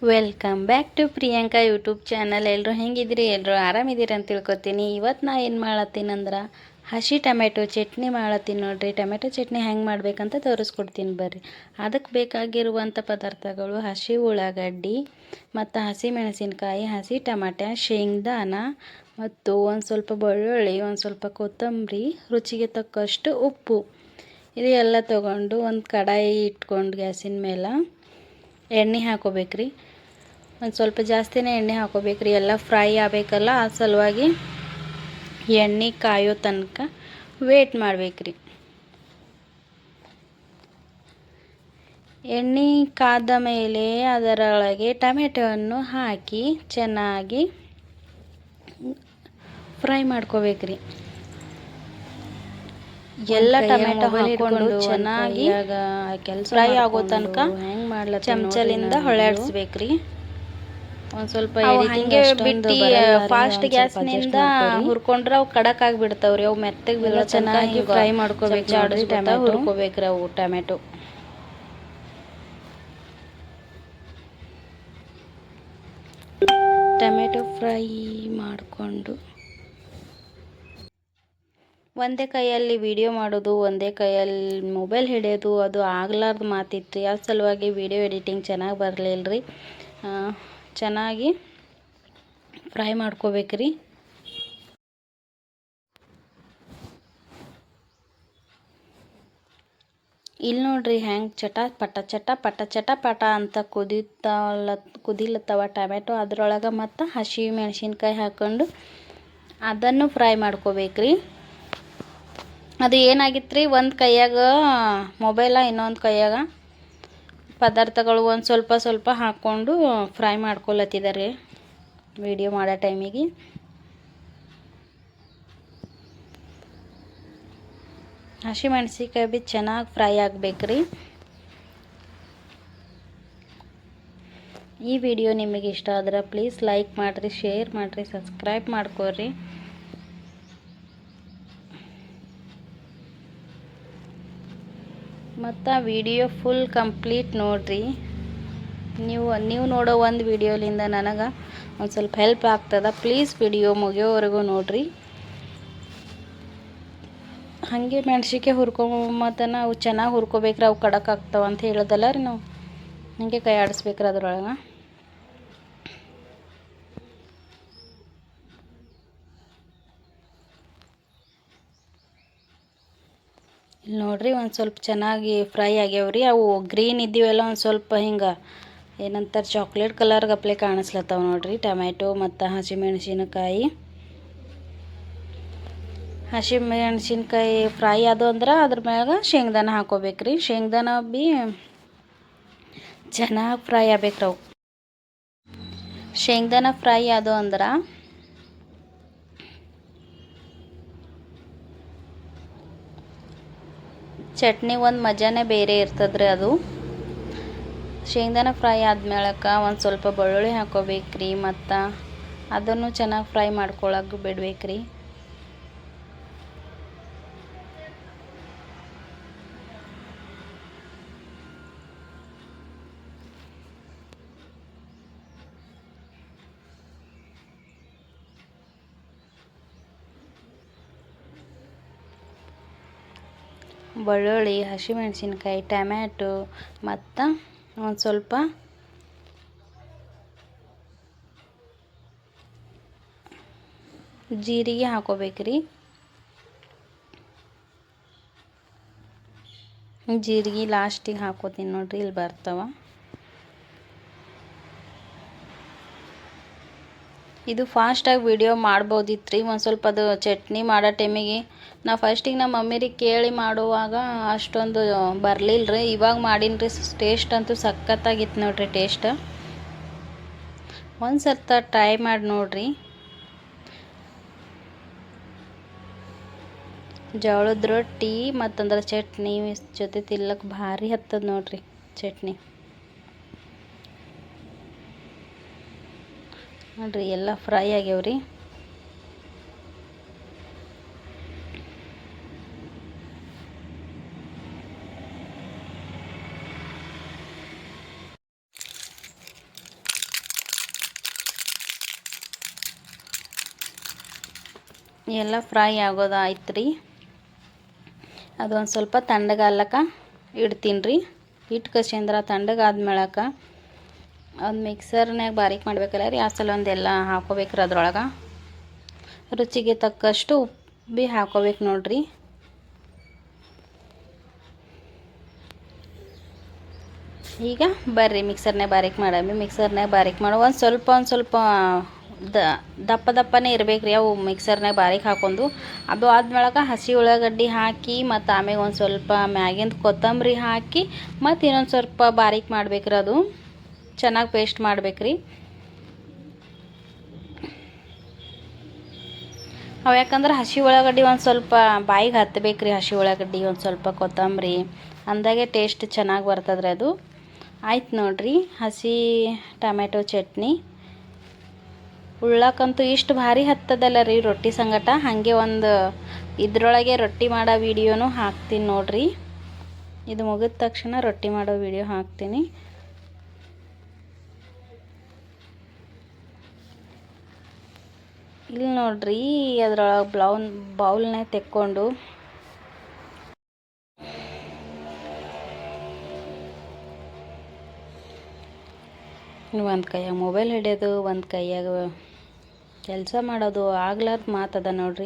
Welcome back to Priyanka YouTube channel. ಎಲ್ಲರೂ ಹೆಂಗಿದ್ದೀರಿ? ಎಲ್ಲರೂ ಆರಾಮಿದ್ದೀರಿ ಅಂತ ತಿಳ್ಕೊತೀನಿ. ಇವತ್ತು ನಾ ಏನು ಮಾಡತ್ತೀನಂದ್ರೆ ಹಸಿ ಟೊಮೆಟೊ ಚಟ್ನಿ ಮಾಡತ್ತೀನಿ ನೋಡ್ರಿ. ಟೊಮೆಟೊ ಚಟ್ನಿ ಹೆಂಗೆ ಮಾಡ್ಬೇಕಂತ ತೋರಿಸ್ಕೊಡ್ತೀನಿ ಬರ್ರಿ. ಅದಕ್ಕೆ ಬೇಕಾಗಿರುವಂಥ ಪದಾರ್ಥಗಳು ಹಸಿ ಉಳ್ಳಾಗಡ್ಡಿ ಮತ್ತು ಹಸಿ ಮೆಣಸಿನ್ಕಾಯಿ, ಹಸಿ ಟಮಾಟೆ, ಶೇಂಗಾನ ಮತ್ತು ಒಂದು ಸ್ವಲ್ಪ ಬೆಳ್ಳುಳ್ಳಿ, ಒಂದು ಸ್ವಲ್ಪ ಕೊತ್ತಂಬರಿ, ರುಚಿಗೆ ತಕ್ಕಷ್ಟು ಉಪ್ಪು, ಇದು ಎಲ್ಲ ತೊಗೊಂಡು ಒಂದು ಕಡಾಯಿ ಇಟ್ಕೊಂಡು ಗ್ಯಾಸಿನ ಮೇಲೆ ಎಣ್ಣೆ ಹಾಕೋಬೇಕ್ರಿ. ಒಂದು ಸ್ವಲ್ಪ ಜಾಸ್ತಿನೇ ಎಣ್ಣೆ ಹಾಕೋಬೇಕ್ರಿ. ಎಲ್ಲ ಫ್ರೈ ಆಗಬೇಕಲ್ಲ, ಆ ಸಲುವಾಗಿ ಎಣ್ಣೆ ಕಾಯೋ ತನಕ ವೇಟ್ ಮಾಡಬೇಕ್ರಿ. ಎಣ್ಣೆ ಕಾದ ಮೇಲೆ ಅದರೊಳಗೆ ಟೊಮೆಟೊವನ್ನು ಹಾಕಿ ಚೆನ್ನಾಗಿ ಫ್ರೈ ಮಾಡ್ಕೋಬೇಕ್ರಿ. ಎಲ್ಲ ಟೊಮೆಟೊ ಹಾಕೊಂಡು ಚೆನ್ನಾಗಿ ಫ್ರೈ ಆಗೋ ತನಕ ಚಮಚಲಿಂದ ಹೊಳಾಡಿಸ್ಬೇಕ್ರಿ. ಒಂದು ಸ್ವಲ್ಪ ಹಂಗೆ ಬಿಟ್ಟು ಫಾಸ್ಟ್ ಗ್ಯಾಸ್ನಿಂದ ಹುರ್ಕೊಂಡ್ರೆ ಅವು ಕಡಕ್ ಆಗಿಬಿಡ್ತಾವ್ರಿ. ಅವು ಮೆತ್ತಗೆ ಬೀಳೋ ಚೆನ್ನಾಗಿ ಫ್ರೈ ಮಾಡ್ಕೋಬೇಕು. ಟೊಮೆಟೊ ಹುರ್ಕೋಬೇಕ್ರಿ. ಅವು ಟೊಮೆಟೊ ಫ್ರೈ ಮಾಡಿಕೊಂಡು ಒಂದೇ ಕೈಯಲ್ಲಿ ವಿಡಿಯೋ ಮಾಡೋದು, ಒಂದೇ ಕೈಯಲ್ಲಿ ಮೊಬೈಲ್ ಹಿಡಿಯೋದು ಅದು ಆಗ್ಲಾರ್ದು ಮಾತಿತ್ತು. ಯಾವ ಸಲುವಾಗಿ ವಿಡಿಯೋ ಎಡಿಟಿಂಗ್ ಚೆನ್ನಾಗಿ ಬರಲಿಲ್ಲರಿ. ಚೆನ್ನಾಗಿ ಫ್ರೈ ಮಾಡ್ಕೋಬೇಕ್ರಿ. ಇಲ್ಲಿ ನೋಡ್ರಿ ಹೆಂಗೆ ಚಟ ಪಟ ಅಂತ ಕುದಿಲತ್ತವ ಟೊಮೆಟೊ. ಅದ್ರೊಳಗೆ ಮತ್ತು ಹಸಿ ಮೆಣಸಿನ್ಕಾಯಿ ಹಾಕ್ಕೊಂಡು ಅದನ್ನು ಫ್ರೈ ಮಾಡ್ಕೋಬೇಕ್ರಿ. ಅದು ಏನಾಗಿತ್ತು ರೀ, ಒಂದು ಕೈಯಾಗ ಮೊಬೈಲ, ಇನ್ನೊಂದು ಕೈಯಾಗ ಪದಾರ್ಥಗಳು ಒಂದು ಸ್ವಲ್ಪ ಹಾಕ್ಕೊಂಡು ಫ್ರೈ ಮಾಡ್ಕೊಳತ್ತಿದ್ದಾರೆ ವಿಡಿಯೋ ಮಾಡೋ ಟೈಮಿಗೆ. ಹಸಿ ಮೆಣಸಿನ್ಕಾಯಿ ಭೀ ಚೆನ್ನಾಗಿ ಫ್ರೈ ಆಗಬೇಕ್ರಿ. ಈ ವಿಡಿಯೋ ನಿಮಗೆ ಇಷ್ಟ ಆದ್ರೆ ಪ್ಲೀಸ್ ಲೈಕ್ ಮಾಡಿರಿ, ಶೇರ್ ಮಾಡಿರಿ, ಸಬ್ಸ್ಕ್ರೈಬ್ ಮಾಡ್ಕೊರಿ. ಮತ್ತು ವಿಡಿಯೋ ಫುಲ್ ಕಂಪ್ಲೀಟ್ ನೋಡಿರಿ. ನೀವು ನೋಡೋ ಒಂದು ವಿಡಿಯೋಲಿಂದ ನನಗೆ ಒಂದು ಸ್ವಲ್ಪ ಹೆಲ್ಪ್ ಆಗ್ತದೆ. ಪ್ಲೀಸ್ ವಿಡಿಯೋ ಮುಗಿಯೋವರೆಗೂ ನೋಡಿರಿ. ಹಾಗೆ ಮೆಣ್ಸಿನ್ಕಾಯಿ ಹುರ್ಕೊಂಬತ್ತ ಅವು ಚೆನ್ನಾಗಿ ಹುರ್ಕೋಬೇಕ್ರಿ. ಅವು ಕಡಕ್ ಆಗ್ತಾವ ಅಂತ ಹೇಳೋದಲ್ಲ ರೀ. ನಾವು ಹಾಗೆ ಕೈ ಆಡಿಸ್ಬೇಕ್ರಿ ಅದ್ರೊಳಗೆ. ಇಲ್ಲಿ ನೋಡ್ರಿ ಒಂದು ಸ್ವಲ್ಪ ಚೆನ್ನಾಗಿ ಫ್ರೈ ಆಗ್ಯಾವ್ರಿ. ಅವು ಗ್ರೀನ್ ಇದ್ದೀವಲ್ಲ ಒಂದು ಸ್ವಲ್ಪ ಹಿಂಗೆ ಏನಂತಾರೆ ಚಾಕ್ಲೇಟ್ ಕಲರ್ ಗಪ್ಲೆ ಕಾಣಿಸ್ಲತ್ತಾವ ನೋಡ್ರಿ ಟೊಮೆಟೊ ಮತ್ತು ಹಸಿ ಮೆಣಸಿನಕಾಯಿ. ಹಸಿ ಮೆಣಸಿನ್ಕಾಯಿ ಫ್ರೈ ಅದು ಅಂದ್ರೆ ಅದ್ರ ಮ್ಯಾಗ ಶೇಂಗಾನ ಹಾಕೋಬೇಕ್ರಿ. ಶೇಂಗಾನ ಭೀ ಚೆನ್ನಾಗಿ ಫ್ರೈ ಆಗ್ಬೇಕ್ರಿ. ಅವು ಶೇಂಗಾನ ಫ್ರೈ ಅದು ಅಂದ್ರೆ ಚಟ್ನಿ ಒಂದು ಮಜಾನೇ ಬೇರೆ ಇರ್ತದ್ರಿ. ಅದು ಶೇಂಗಾನ ಫ್ರೈ ಆದ್ಮೇಳಕ್ಕೆ ಒಂದು ಸ್ವಲ್ಪ ಬೆಳ್ಳುಳ್ಳಿ ಹಾಕೋಬೇಕ್ರಿ. ಮತ್ತು ಅದನ್ನು ಚೆನ್ನಾಗಿ ಫ್ರೈ ಮಾಡ್ಕೊಳಕ್ಕೆ ಬಿಡ್ಬೇಕ್ರಿ. ಬೆಳ್ಳುಳ್ಳಿ, ಹಸಿಮೆಣಸಿನ್ಕಾಯಿ, ಟೊಮ್ಯಾಟೊ ಮತ್ತು ಒಂದು ಸ್ವಲ್ಪ ಜೀರಿಗೆ ಹಾಕೋಬೇಕ್ರಿ. ಜೀರಿಗೆ ಲಾಸ್ಟಿಗೆ ಹಾಕೋತೀನಿ ನೋಡ್ರಿ, ಇಲ್ಲಿ ಬರ್ತಾವ. ಇದು ಫಾಸ್ಟಾಗಿ ವಿಡಿಯೋ ಮಾಡ್ಬೋದಿತ್ತು ರೀ. ಒಂದು ಸ್ವಲ್ಪ ಅದು ಚಟ್ನಿ ಮಾಡೋ ಟೈಮಿಗೆ ಫಸ್ಟಿಗೆ ನಮ್ಮ ಮಮ್ಮಿರಿಗೆ ಕೇಳಿ ಮಾಡುವಾಗ ಅಷ್ಟೊಂದು ಬರಲಿಲ್ಲ ರೀ. ಇವಾಗ ಮಾಡೀನಿ ರೀ. ಟೇಸ್ಟ್ ಅಂತೂ ಸಖತ್ತಾಗಿತ್ತು ನೋಡ್ರಿ. ಟೇಸ್ಟ್ ಒಂದು ಸರ್ತ ಟ್ರೈ ಮಾಡಿ ನೋಡ್ರಿ. ಜೋಳದ ರೊಟ್ಟಿ ಮತ್ತಂದ್ರೆ ಚಟ್ನಿ ಜೊತೆ ತಿನ್ಲಕ್ಕೆ ಭಾರಿ ಹತ್ತದ ನೋಡ್ರಿ ಚಟ್ನಿ. ನೋಡ್ರಿ ಎಲ್ಲ ಫ್ರೈ ಆಗ್ಯಾವ್ರಿ. ಎಲ್ಲ ಫ್ರೈ ಆಗೋದಾಯ್ತು ರೀ. ಅದೊಂದು ಸ್ವಲ್ಪ ತಣ್ಣಗಾಲಕ್ಕೆ ಇಡ್ತೀನಿ ರೀ. ಹಿಟ್ಟು ಕಸಿಂದ್ರೆ ತಣ್ಣಗಾದ್ಮೇಳಕ ಒಂದು ಮಿಕ್ಸರ್ನಾಗ ಬಾರೀಕ್ ಮಾಡ್ಬೇಕಲ್ಲ ರೀ. ಆ ಸಲ ಒಂದೆಲ್ಲ ಹಾಕೋಬೇಕ್ರಿ ಅದ್ರೊಳಗೆ. ರುಚಿಗೆ ತಕ್ಕಷ್ಟು ಉಪ್ಪು ಭೀ ಹಾಕೋಬೇಕು ನೋಡ್ರಿ. ಈಗ ಬರ್ರಿ ಮಿಕ್ಸರ್ನಾಗ ಬಾರೀಕ್ ಮಾಡೋ ಒಂದು ಸ್ವಲ್ಪ ದಪ್ಪ ದಪ್ಪನೇ ಇರಬೇಕು ರೀ. ಅವು ಮಿಕ್ಸರ್ನಾಗ ಬಾರೀಕ್ ಹಾಕೊಂಡು ಅದು ಆದ್ಮೇಳಕ ಹಸಿ ಉಳ್ಳಾಗಡ್ಡಿ ಹಾಕಿ ಮತ್ತು ಆಮೇಲೆ ಒಂದು ಸ್ವಲ್ಪ ಮ್ಯಾಗಿಂದ ಕೊತ್ತಂಬರಿ ಹಾಕಿ ಮತ್ತು ಇನ್ನೊಂದು ಸ್ವಲ್ಪ ಬಾರೀಕ್ ಮಾಡ್ಬೇಕ್ರಿ. ಅದು ಚೆನ್ನಾಗಿ ಪೇಸ್ಟ್ ಮಾಡ್ಬೇಕ್ರಿ. ಅವು ಯಾಕಂದ್ರೆ ಹಸಿ ಉಳ್ಳಾಗಡ್ಡಿ ಒಂದು ಸ್ವಲ್ಪ ಬಾಯಿಗೆ ಹತ್ತಬೇಕ್ರಿ. ಹಸಿ ಉಳ್ಳಾಗಡ್ಡಿ ಒಂದು ಸ್ವಲ್ಪ ಕೊತ್ತಂಬರಿ ಅಂದಾಗೆ ಟೇಸ್ಟ್ ಚೆನ್ನಾಗಿ ಬರ್ತದ್ರಿ. ಅದು ಆಯ್ತು ನೋಡ್ರಿ ಹಸಿ ಟೊಮೆಟೊ ಚಟ್ನಿ. ಉಳ್ಳಕ್ಕಂತೂ ಇಷ್ಟು ಭಾರಿ ಹತ್ತದಲ್ಲ ರೀ ರೊಟ್ಟಿ ಸಂಗಟ. ಹಾಗೆ ಒಂದು ಇದ್ರೊಳಗೆ ರೊಟ್ಟಿ ಮಾಡೋ ವಿಡಿಯೋನೂ ಹಾಕ್ತೀನಿ ನೋಡ್ರಿ. ಇದು ಮುಗಿದ ತಕ್ಷಣ ರೊಟ್ಟಿ ಮಾಡೋ ವಿಡಿಯೋ ಹಾಕ್ತೀನಿ. ಇಲ್ಲಿ ನೋಡ್ರಿ ಅದ್ರೊಳಗೆ ಬೌಲ್ನಾಗ ತೆಕ್ಕೊಂಡು ಒಂದು ಕೈಯಾಗ ಮೊಬೈಲ್ ಹಿಡಿಯೋದು, ಒಂದು ಕೈಯಾಗ ಕೆಲಸ ಮಾಡೋದು ಆಗ್ಲಾರ್ದು ಮಾತದ ನೋಡ್ರಿ.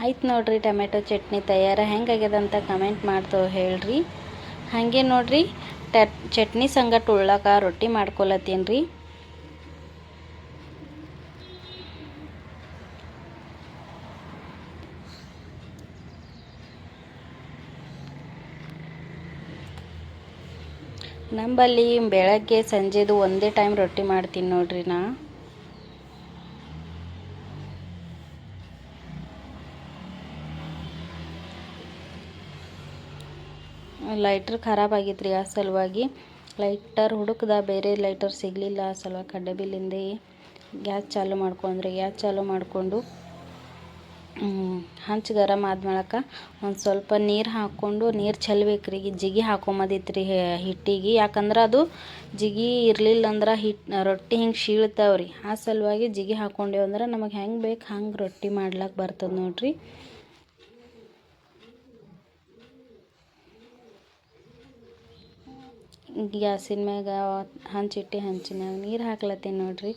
ಆಯ್ತು ನೋಡ್ರಿ ಟೊಮೆಟೊ ಚಟ್ನಿ ತಯಾರ. ಹೆಂಗಾಗ್ಯದಂತ ಕಮೆಂಟ್ ಮಾಡ್ತೋ ಹೇಳ್ರಿ. ಹಾಗೆ ನೋಡ್ರಿ ಚಟ್ನಿ ಸಂಗಟ ಉಳ್ಳಾಕ ರೊಟ್ಟಿ ಮಾಡ್ಕೊಳತ್ತೀನಿ ರೀ. ನಂಬಲ್ಲಿ ಬೆಳಗ್ಗೆ ಸಂಜೆದು ಒಂದೇ ಟೈಮ್ ರೊಟ್ಟಿ ಮಾಡ್ತೀನಿ ನೋಡ್ರಿ. ಲೈಟರ್ ಖರಾಬ್ ಆಗಿತ್ತು ರೀ. ಆ ಸಲುವಾಗಿ ಲೈಟರ್ ಹುಡುಕ್ದ, ಬೇರೆ ಲೈಟರ್ ಸಿಗಲಿಲ್ಲ. ಆ ಸಲುವಾಗಿ ಕಡ್ಡೆಬಿಲ್ಲಿಂದ ಗ್ಯಾಸ್ ಚಾಲು ಮಾಡಿಕೊಂಡು ಹಂಚು ಗರಮ್ ಆದ್ಮೇಳಕ ಒಂದು ಸ್ವಲ್ಪ ನೀರು ಹಾಕ್ಕೊಂಡು ನೀರು ಚೆಲ್ಬೇಕ್ರಿ. ಜಿಗಿ ಹಾಕೊಂಬದಿತ್ತು ರೀ ಹಿಟ್ಟಿಗೆ. ಯಾಕಂದ್ರೆ ಅದು ಜಿಗಿ ಇರಲಿಲ್ಲ ಅಂದ್ರೆ ರೊಟ್ಟಿ ಹಿಂಗೆ ಶೀಳ್ತಾವ್ರಿ. ಆ ಸಲುವಾಗಿ ಜಿಗಿ ಹಾಕ್ಕೊಂಡೇವು ಅಂದ್ರೆ ನಮಗೆ ಹೆಂಗೆ ಬೇಕು ಹಂಗೆ ರೊಟ್ಟಿ ಮಾಡ್ಲಿಕ್ಕೆ ಬರ್ತದೆ ನೋಡ್ರಿ. ಗ್ಯಾಸಿನ ಮ್ಯಾಗ ಹಂಚಿನ್ಯಾಗ ನೀರು ಹಾಕ್ಲತ್ತೀನಿ ನೋಡ್ರಿ.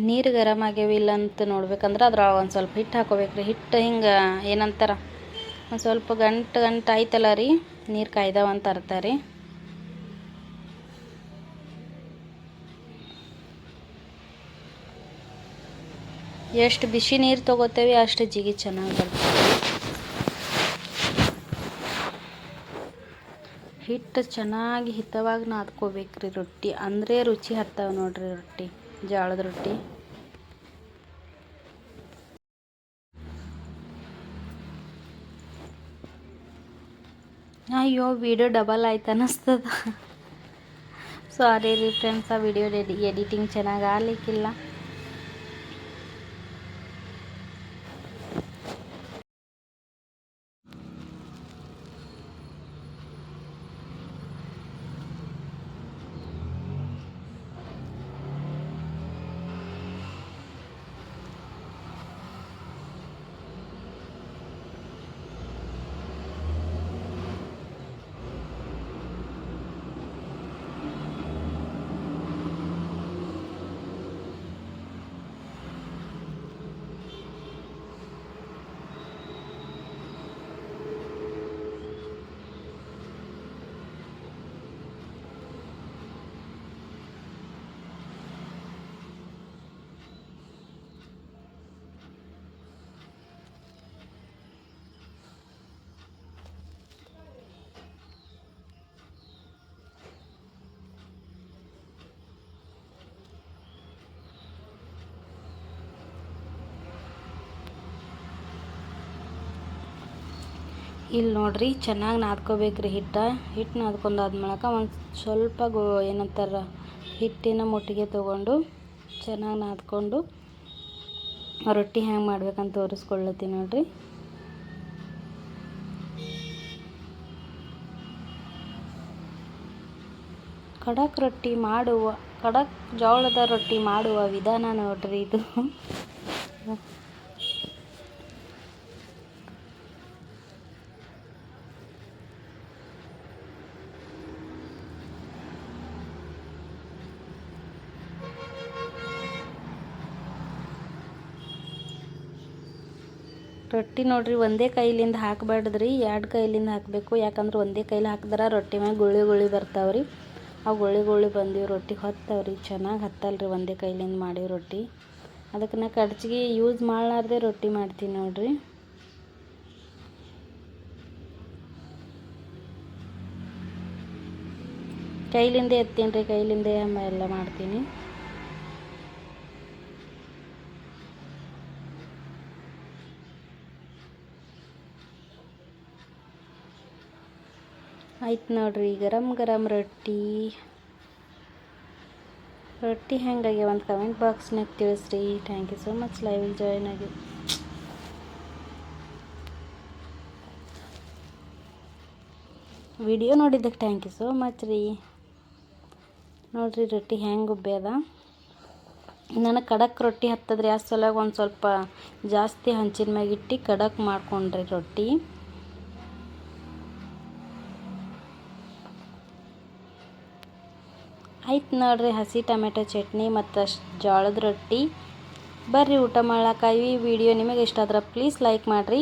ನೀರು ಗರಮ್ ಆಗ್ಯಾವಿಲ್ಲ ಅಂತ ನೋಡ್ಬೇಕಂದ್ರೆ ಅದ್ರೊಳಗೆ ಒಂದು ಸ್ವಲ್ಪ ಹಿಟ್ಟು ಹಾಕೋಬೇಕ್ರಿ. ಹಿಟ್ಟು ಹಿಂಗೆ ಏನಂತಾರ ಒಂದು ಸ್ವಲ್ಪ ಗಂಟು ಆಯ್ತಲ್ಲ ರೀ, ನೀರು ಕಾಯ್ದಾವಂತ ಅರ್ಥ ರೀ. ಎಷ್ಟು ಬಿಸಿ ನೀರು ತೊಗೋತೇವೆ ಅಷ್ಟು ಜಿಗಿ ಚೆನ್ನಾಗಿ ಬರ್ತದೆ. ಹಿಟ್ಟು ಚೆನ್ನಾಗಿ ಹಿತವಾಗಿ ನಾದ್ಕೋಬೇಕ್ರಿ ರೊಟ್ಟಿ, ಅಂದರೆ ರುಚಿ ಹತ್ತಾವ ನೋಡ್ರಿ ರೊಟ್ಟಿ, ಜೋಳದ ರೊಟ್ಟಿ. ಅಯ್ಯೋ ವಿಡಿಯೋ ಡಬಲ್ ಆಯ್ತು ಅನ್ನಿಸ್ತದ. ಸಾರಿ ರೀ ಫ್ರೆಂಡ್ಸ್, ಆ ವಿಡಿಯೋ ಎಡಿಟಿಂಗ್ ಚೆನ್ನಾಗಿ ಆಗ್ಲಿಕ್ಕಿಲ್ಲ. ಇಲ್ಲಿ ನೋಡ್ರಿ ಚೆನ್ನಾಗಿ ನಾದ್ಕೋಬೇಕ್ರಿ ಹಿಟ್ಟು ನಾದ್ಕೊಂಡಾದ್ಮೇಳಕ ಒಂದು ಸ್ವಲ್ಪ ಏನಂತಾರ ಹಿಟ್ಟಿನ ಮುಟ್ಟಿಗೆ ತೊಗೊಂಡು ಚೆನ್ನಾಗಿ ನಾದ್ಕೊಂಡು ರೊಟ್ಟಿ ಹೆಂಗೆ ಮಾಡ್ಬೇಕಂತ ತೋರಿಸ್ಕೊಳ್ಳತ್ತೀನಿ ನೋಡ್ರಿ. ಖಡಕ್ ಜೋಳದ ರೊಟ್ಟಿ ಮಾಡುವ ವಿಧಾನ ನೋಡ್ರಿ ಇದು. ರೊಟ್ಟಿ ನೋಡ್ರಿ ಒಂದೇ ಕೈಲಿಂದ ಹಾಕಬಾರ್ದ್ರಿ, 2 ಕೈಲಿಂದ ಹಾಕಬೇಕು. ಯಾಕಂದ್ರೆ ಒಂದೇ ಕೈಲಿ ಹಾಕಿದ್ರೆ ರೊಟ್ಟಿ ಮ್ಯಾಗ ಗುಳಿ ಬರ್ತಾವ್ರಿ. ಆ ಗುಳಿ ಬಂದಿವಿ ರೊಟ್ಟಿ ಹೊತ್ತಾವ್ರಿ, ಚೆನ್ನಾಗಿ ಹತ್ತಲ್ರಿ ಒಂದೇ ಕೈಲಿಂದ ಮಾಡಿ ರೊಟ್ಟಿ. ಅದಕ್ಕೆ ನಾ ಕಡ್ಚಿಗೆ ಯೂಸ್ ಮಾಡಲಾರ್ದೆ ರೊಟ್ಟಿ ಮಾಡ್ತೀನಿ ನೋಡ್ರಿ. ಕೈಲಿಂದ ಎತ್ತೀನಿ ರೀ, ಕೈಲಿಂದ ಎಲ್ಲ ಮಾಡ್ತೀನಿ. ಆಯ್ತು ನೋಡ್ರಿ, ಗರಂ ರೊಟ್ಟಿ ಹೆಂಗಾಗ್ಯಾವ ಒಂದು ಕಮೆಂಟ್ ಬಾಕ್ಸ್ನಾಗ ತಿಳಿಸ್ರಿ. ಥ್ಯಾಂಕ್ ಯು ಸೋ ಮಚ್ ಲೈವಿಗೆ ಜಾಯ್ನ್ ಆಗಿ. ವಿಡಿಯೋ ನೋಡಿದ್ದಕ್ಕೆ ಥ್ಯಾಂಕ್ ಯು ಸೋ ಮಚ್ ರೀ. ನೋಡ್ರಿ ರೊಟ್ಟಿ ಹೆಂಗೆ ಉಬ್ಬ್ಯದ. ನನಗೆ ಖಡಕ್ ರೊಟ್ಟಿ ಹತ್ತದ್ರಿ, ಆ ಸಲುವಾಗಿ ಒಂದು ಸ್ವಲ್ಪ ಜಾಸ್ತಿ ಹಂಚಿನ ಮ್ಯಾಗ ಇಟ್ಟು ಖಡಕ್ ಮಾಡ್ಕೊಂಡ್ರಿ ರೊಟ್ಟಿ. ಆಯ್ತು ನೋಡ್ರಿ, ಹಸಿ ಟೊಮೆಟೊ ಚಟ್ನಿ ಮತ್ತು ಜೋಳದ ರೊಟ್ಟಿ. ಬರ್ರಿ ಊಟ ಮಾಡ್ಲಕ್ಕ. ಈ ವಿಡಿಯೋ ನಿಮಗೆ ಇಷ್ಟ ಆದ್ರೆ ಪ್ಲೀಸ್ ಲೈಕ್ ಮಾಡಿರಿ.